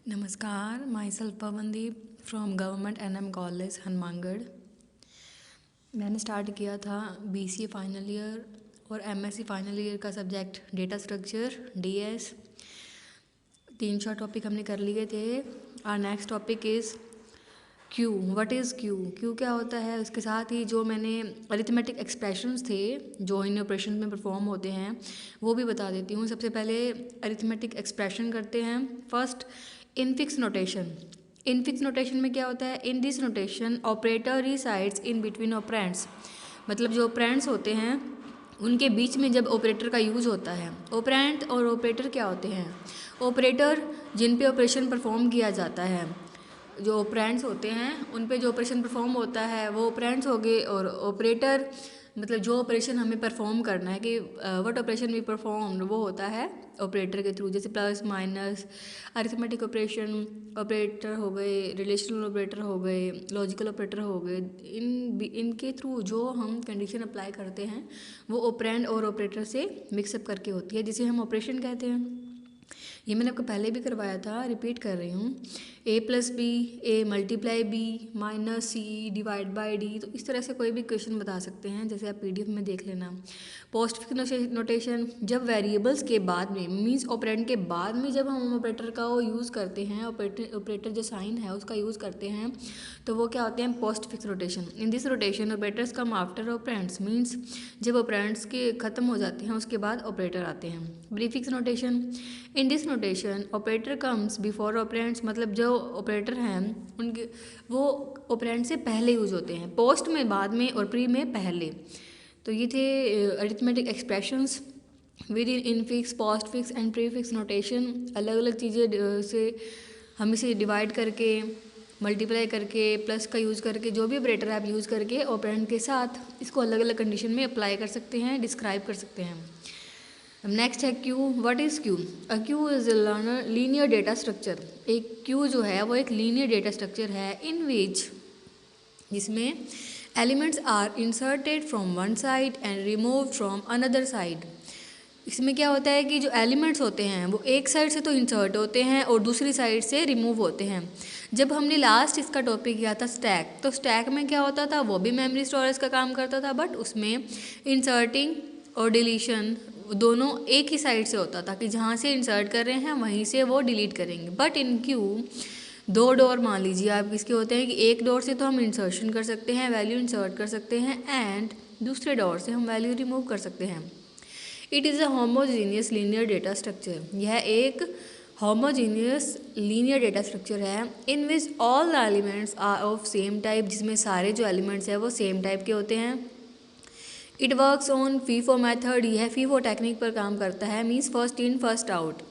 नमस्कार, myself Pavandeep from government NM college Hanumangarh. मैंने start किया था बीसीए फाइनल ईयर और एमएससी फाइनल ईयर का subject data structure DS. 3 topic हमने कर लिए थे। Our next topic is queue. What is queue? Queue क्या होता है? उसके साथ ही जो मैंने अरिथमेटिक एक्सप्रेशंस थे जो इन ऑपरेशन में परफॉर्म होते हैं वो भी बता देती हूँ। सबसे पहले अरिथमेटिक एक्सप्रेशन करते हैं। First, infix notation. Infix notation में क्या होता है? In this notation operator resides in between operands. मतलब जो ऑपरेंड्स होते हैं उनके बीच में जब ऑपरेटर का यूज़ होता है। ऑपरेंड और ऑपरेटर क्या होते हैं? ऑपरेटर जिन पे ऑपरेशन परफॉर्म किया जाता है, जो ऑपरेंड्स होते हैं उन पे जो ऑपरेशन परफॉर्म होता है वो ऑपरेंड्स हो गए। और ऑपरेटर मतलब जो ऑपरेशन हमें परफॉर्म करना है कि व्हाट ऑपरेशन वी परफॉर्म, वो होता है ऑपरेटर के थ्रू। जैसे plus minus, arithmetic operation operator हो गए, रिलेशनल ऑपरेटर हो गए, लॉजिकल ऑपरेटर हो गए। इनके थ्रू जो हम कंडीशन अप्लाई करते हैं वो ऑपरेंड और ऑपरेटर से मिक्सअप करके होती है, जिसे हम ऑपरेशन कहते हैं। ये मैंने आपको पहले भी करवाया था, रिपीट कर रही हूँ। A plus B, A multiply B, minus C divide by D. तो इस तरह से कोई भी क्वेश्चन बता सकते हैं, जैसे आप पीडीएफ में देख लेना। पोस्टफिक्स नोटेशन, जब वेरिएबल्स के बाद में मीन्स ऑपरेंड के बाद में जब हम ऑपरेटर का वो यूज़ करते हैं, ऑपरेटर जो साइन है उसका यूज़ करते हैं, तो वो क्या होते हैं? Postfix rotation. In this rotation operators come after operands, means जब ऑपरेंड्स के ख़त्म हो जाते हैं उसके बाद ऑपरेटर आते हैं। Prefix notation, in this notation operator comes before operands. मतलब जो ऑपरेटर हैं उनके वो ऑपरेंड से पहले यूज होते हैं, पोस्ट में बाद में और प्री में पहले। तो ये थे arithmetic expressions with in infix, post fix and prefix notation. अलग अलग चीज़ें से हम इसे डिवाइड करके, मल्टीप्लाई करके, प्लस का यूज़ करके, जो भी ऑपरेटर आप यूज़ करके ऑपरेंड के साथ इसको अलग अलग कंडीशन में अप्लाई कर सकते हैं, डिस्क्राइब कर सकते हैं। नेक्स्ट है Q. What is Q? A Q is a linear data structure. एक क्यू जो है वो एक लीनियर डेटा स्ट्रक्चर है इन विच, जिसमें elements are inserted from one side and removed from another side. इसमें क्या होता है कि जो एलिमेंट्स होते हैं वो एक साइड से तो इंसर्ट होते हैं और दूसरी साइड से रिमूव होते हैं। जब हमने लास्ट इसका टॉपिक किया था स्टैक, तो स्टैक में क्या होता था? वो भी मेमोरी स्टोरेज का काम करता था, बट उसमें इंसर्टिंग और डिलीशन दोनों एक ही साइड से होता था कि जहाँ से इंसर्ट कर रहे हैं वहीं से वो डिलीट करेंगे। बट इन क्यू 2 डोर मान लीजिए आप इसके होते हैं कि एक डोर से तो हम इंसर्शन कर सकते हैं, वैल्यू इंसर्ट कर सकते हैं, एंड दूसरे डोर से हम वैल्यू रिमूव कर सकते हैं। It is a homogeneous linear data structure. यह एक होमोजीनियस लीनियर डेटा स्ट्रक्चर है in which all the elements are of same type, जिसमें सारे जो एलिमेंट्स हैं वो सेम टाइप के होते हैं। It works on FIFO method. यह फीफो टेक्निक पर काम करता है, means first in first out.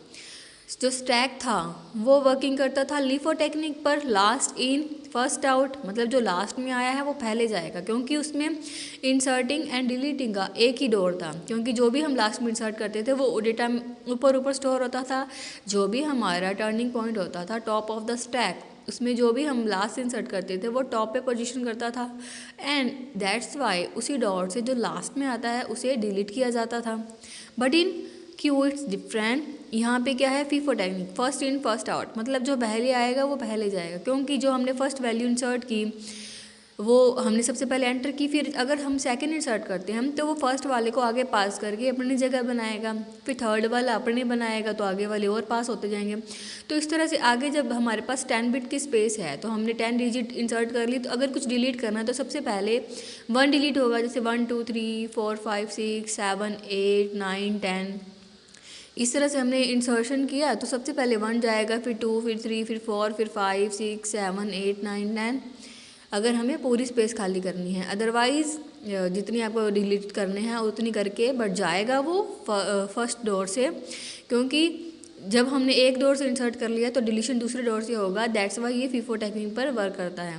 जो स्टैक था वो वर्किंग करता था लिफो टेक्निक पर, लास्ट इन फर्स्ट आउट। मतलब जो लास्ट में आया है वो पहले जाएगा, क्योंकि उसमें इंसर्टिंग एंड डिलीटिंग का एक ही डोर था। क्योंकि जो भी हम लास्ट में इंसर्ट करते थे वो डेटा ऊपर ऊपर स्टोर होता था। जो भी हमारा टर्निंग पॉइंट होता था टॉप ऑफ द स्टैक, उसमें जो भी हम लास्ट इंसर्ट करते थे वो टॉप पे पोजीशन करता था, एंड दैट्स वाई उसी डॉट से जो लास्ट में आता है उसे डिलीट किया जाता था। But in Q it's different. यहाँ पे क्या है? FIFO technique, first in first out. मतलब जो पहले आएगा वो पहले जाएगा, क्योंकि जो हमने फर्स्ट वैल्यू इंसर्ट की वो हमने सबसे पहले एंटर की, फिर अगर हम सेकंड इंसर्ट करते हैं तो वो फर्स्ट वाले को आगे पास करके अपनी जगह बनाएगा, फिर थर्ड वाला अपने बनाएगा तो आगे वाले और पास होते जाएंगे। तो इस तरह से आगे जब हमारे पास 10 बिट की स्पेस है तो हमने 10 डिजिट इंसर्ट कर ली, तो अगर कुछ डिलीट करना है तो सबसे पहले 1 डिलीट होगा, जैसे 1 2 3 4 5 6 7 8 9 10। इस तरह से हमने इंसर्शन किया तो सबसे पहले 1 जाएगा, फिर 2, फिर 3, फिर 4, फिर 5 6 7 8 9 10, अगर हमें पूरी स्पेस खाली करनी है। अदरवाइज़ जितनी आपको डिलीट करने हैं उतनी करके बट जाएगा वो फर्स्ट डोर से, क्योंकि जब हमने एक डोर से इंसर्ट कर लिया तो डिलीशन दूसरे डोर से होगा। दैट्स वाई ये फीफो टेक्निक पर वर्क करता है।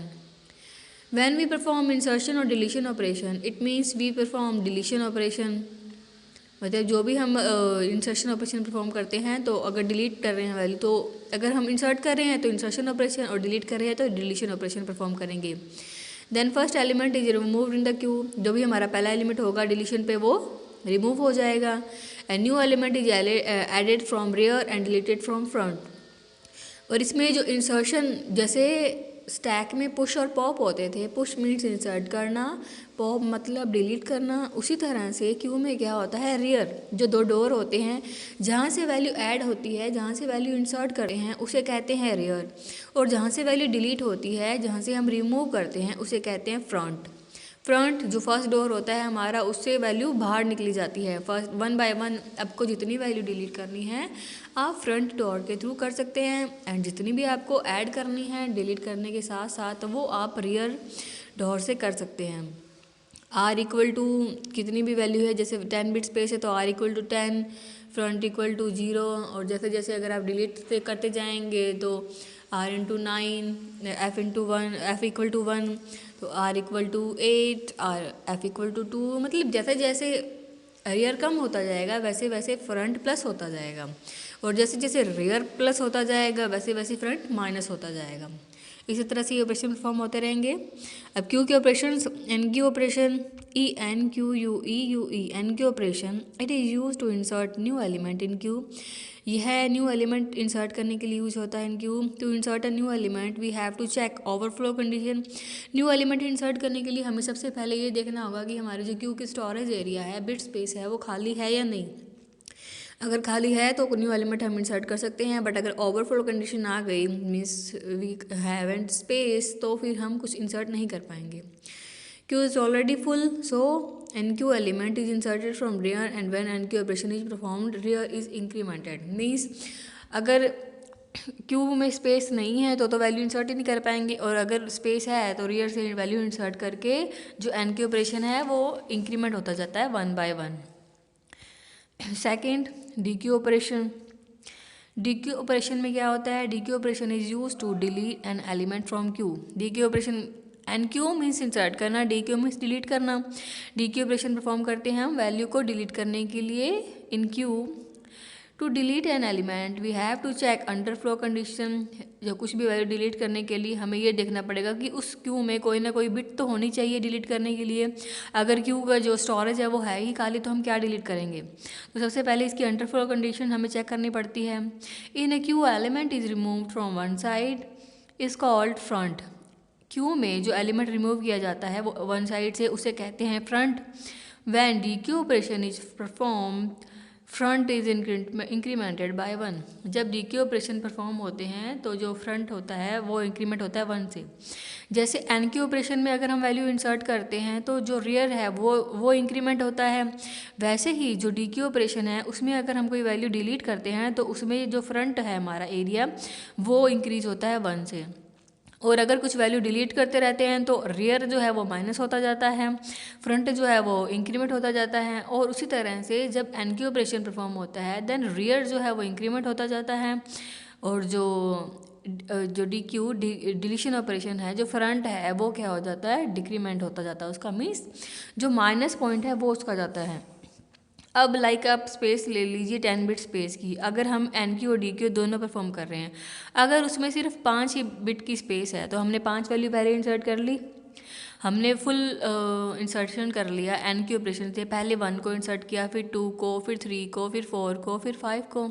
व्हेन वी परफॉर्म इंसर्शन और deletion operation, it means we perform deletion operation. मतलब जो भी हम इंसर्शन ऑपरेशन परफॉर्म करते हैं, तो अगर डिलीट कर रहे हैं वैल्यू, तो अगर हम इंसर्ट कर रहे हैं तो इंसर्शन ऑपरेशन, और डिलीट कर रहे हैं तो डिलीशन ऑपरेशन परफॉर्म करेंगे। Then first element is removed in the queue. जो भी हमारा पहला एलिमेंट होगा डिलीशन पे वो रिमूव हो जाएगा। And new element is added from rear end deleted from front. और इसमें जो इंसर्शन, जैसे स्टैक में पुश और पॉप होते थे, पुश मीन्स इंसर्ट करना, पॉप मतलब डिलीट करना, उसी तरह से क्यू में क्या होता है, रियर, जो दो डोर होते हैं जहाँ से वैल्यू ऐड होती है, जहाँ से वैल्यू इंसर्ट करते हैं उसे कहते हैं रियर, और जहाँ से वैल्यू डिलीट होती है, जहाँ से हम रिमूव करते हैं उसे कहते हैं फ्रंट। फ्रंट जो फर्स्ट डोर होता है हमारा, उससे वैल्यू बाहर निकली जाती है। फर्स्ट 1 बाय 1 आपको जितनी वैल्यू डिलीट करनी है आप फ्रंट डोर के थ्रू कर सकते हैं, एंड जितनी भी आपको ऐड करनी है डिलीट करने के साथ साथ वो आप रियर डोर से कर सकते हैं। आर इक्वल टू कितनी भी वैल्यू है, जैसे 10 बिट स्पेस है तो R equal to 10, front equal to 0, और जैसे जैसे अगर आप डिलीट से करते जाएंगे तो R into 9, F into 1, F equal to 1, तो R equal to 8, R F equal to 2, मतलब जैसे जैसे रियर कम होता जाएगा वैसे वैसे फ्रंट प्लस होता जाएगा, और जैसे जैसे रियर प्लस होता जाएगा वैसे वैसे फ्रंट माइनस होता जाएगा। इसी तरह से ये ऑपरेशन परफॉर्म होते रहेंगे। अब क्यू के operation, enqueue operation, E N Q U E N Q operation, it is use to insert new element in queue. यह न्यू एलिमेंट इंसर्ट करने के लिए यूज होता है in queue. To insert a new element we have to check overflow condition. New element insert करने के लिए हमें सबसे पहले ये देखना होगा कि हमारे जो क्यू की स्टोरेज एरिया है, बिट स्पेस है, वो खाली है या नहीं। अगर खाली है तो न्यू एलिमेंट हम इंसर्ट कर सकते हैं, बट अगर ओवरफ्लो कंडीशन आ गई, मीन्स वी हैवंट स्पेस, तो फिर हम कुछ इंसर्ट नहीं कर पाएंगे। Queue is already full, so enqueue element is inserted from rear, and when enqueue operation is performed rear is incremented. Means अगर क्यू में स्पेस नहीं है तो वैल्यू इंसर्ट ही नहीं कर पाएंगे, और अगर स्पेस है तो रियर से वैल्यू इंसर्ट करके जो एन क्यू ऑपरेशन है वो इंक्रीमेंट होता जाता है 1 by 1। Second, dequeue operation. Dequeue operation में क्या होता है, dequeue operation is use to delete an element from queue. Dequeue operation, enqueue means insert करना, डी क्यू मीन्स डिलीट करना। Dequeue operation perform करते हैं हम value को डिलीट करने के लिए in queue. To delete an element we have to check underflow condition. जो कुछ भी वैल्यू डिलीट करने के लिए हमें ये देखना पड़ेगा कि उस क्यू में कोई ना कोई बिट तो होनी चाहिए डिलीट करने के लिए। अगर क्यू का जो स्टोरेज है वो है ही खाली तो हम क्या डिलीट करेंगे। तो सबसे पहले इसकी अंडर फ्लो कंडीशन हमें चेक करनी पड़ती है। In a queue element is removed from one side is called front. Queue में जो एलिमेंट रिमूव किया जाता है वो वन साइड से, उसे कहते हैं front. When dequeue operation is perform front is incremented by 1। जब डी क्यू ऑपरेशन परफॉर्म होते हैं तो जो फ्रंट होता है वो इंक्रीमेंट होता है 1 से। जैसे एन क्यू ऑपरेशन में अगर हम वैल्यू इंसर्ट करते हैं तो जो रियर है वो इंक्रीमेंट होता है, वैसे ही जो डी क्यू ऑपरेशन है उसमें अगर हम कोई वैल्यू डिलीट करते हैं तो उसमें जो फ्रंट है हमारा एरिया वो इंक्रीज होता है 1 से। और अगर कुछ वैल्यू डिलीट करते रहते हैं तो रियर जो है वो माइनस होता जाता है, फ्रंट जो है वो इंक्रीमेंट होता जाता है। और उसी तरह से जब एन क्यू ऑपरेशन परफॉर्म होता है देन रियर जो है वो इंक्रीमेंट होता जाता है, और जो डी क्यू डिलीशन ऑपरेशन है, जो फ्रंट है वो क्या हो जाता है, डिक्रीमेंट होता जाता है उसका, मीन्स जो माइनस पॉइंट है वो उसका जाता है। अब लाइक आप स्पेस ले लीजिए 10 बिट स्पेस की, अगर हम एन क्यू और डी क्यू दोनों परफॉर्म कर रहे हैं, अगर उसमें सिर्फ 5 ही बिट की स्पेस है तो हमने 5 वैल्यू पहले इंसर्ट कर ली, हमने फुल इंसर्शन कर लिया एन क्यू ऑपरेशन से। पहले 1 को इंसर्ट किया, फिर 2 को, फिर 3 को, फिर 4 को, फिर 5 को।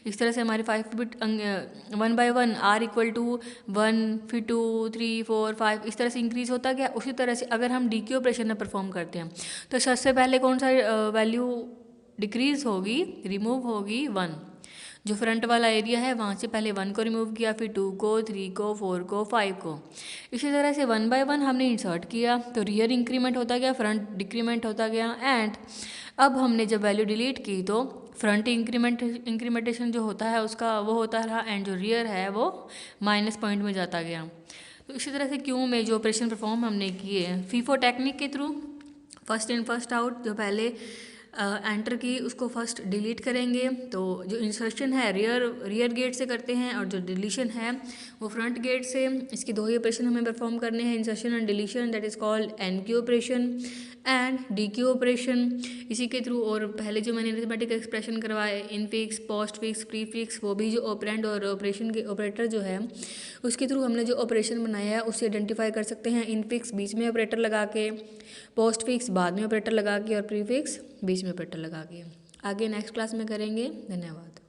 इस तरह से हमारे 5 bit 1 by 1 R equal to 1, फिर 2, 3, 4, 5 इस तरह से इंक्रीज होता गया। उसी तरह से अगर हम डी क्यू ऑपरेशन में परफॉर्म करते हैं तो सबसे पहले कौन सा वैल्यू डिक्रीज होगी, रिमूव होगी 1। जो फ्रंट वाला एरिया है वहाँ से पहले 1 को रिमूव किया, फिर 2 को, 3 को, 4 को, 5 को। इसी तरह से 1 बाय 1 हमने इंसर्ट किया तो रियर इंक्रीमेंट होता गया, फ्रंट डिक्रीमेंट होता गया। एंड अब हमने जब वैल्यू डिलीट की तो फ्रंट इंक्रीमेंटेशन जो होता है उसका वो होता रहा, एंड जो रियर है वो माइनस पॉइंट में जाता गया। तो इसी तरह से क्यू में जो ऑपरेशन परफॉर्म हमने किए फीफो टेक्निक के through, first in first out, जो पहले एंटर की उसको फर्स्ट डिलीट करेंगे। तो जो इंसर्शन है रियर गेट से करते हैं, और जो डिलीशन है वो फ्रंट गेट से। इसके दो ही ऑपरेशन हमें परफॉर्म करने हैं, insertion and deletion, that is called an Q operation and D Q operation. इसी के थ्रू, और पहले जो मैंने अरिथमेटिक एक्सप्रेशन करवाए infix, post fix, pre fix, वो भी जो ऑपरेंड और ऑपरेशन के ऑपरेटर जो है उसके थ्रू हमने जो ऑपरेशन बनाया है उससे आइडेंटिफाई कर सकते हैं। इनफिक्स बीच में ऑपरेटर लगा के, पोस्ट फिक्स बाद में ऑपरेटर लगा के, और प्री फिक्स बीच में ऑपरेटर लगा के। आगे नेक्स्ट क्लास में करेंगे। धन्यवाद।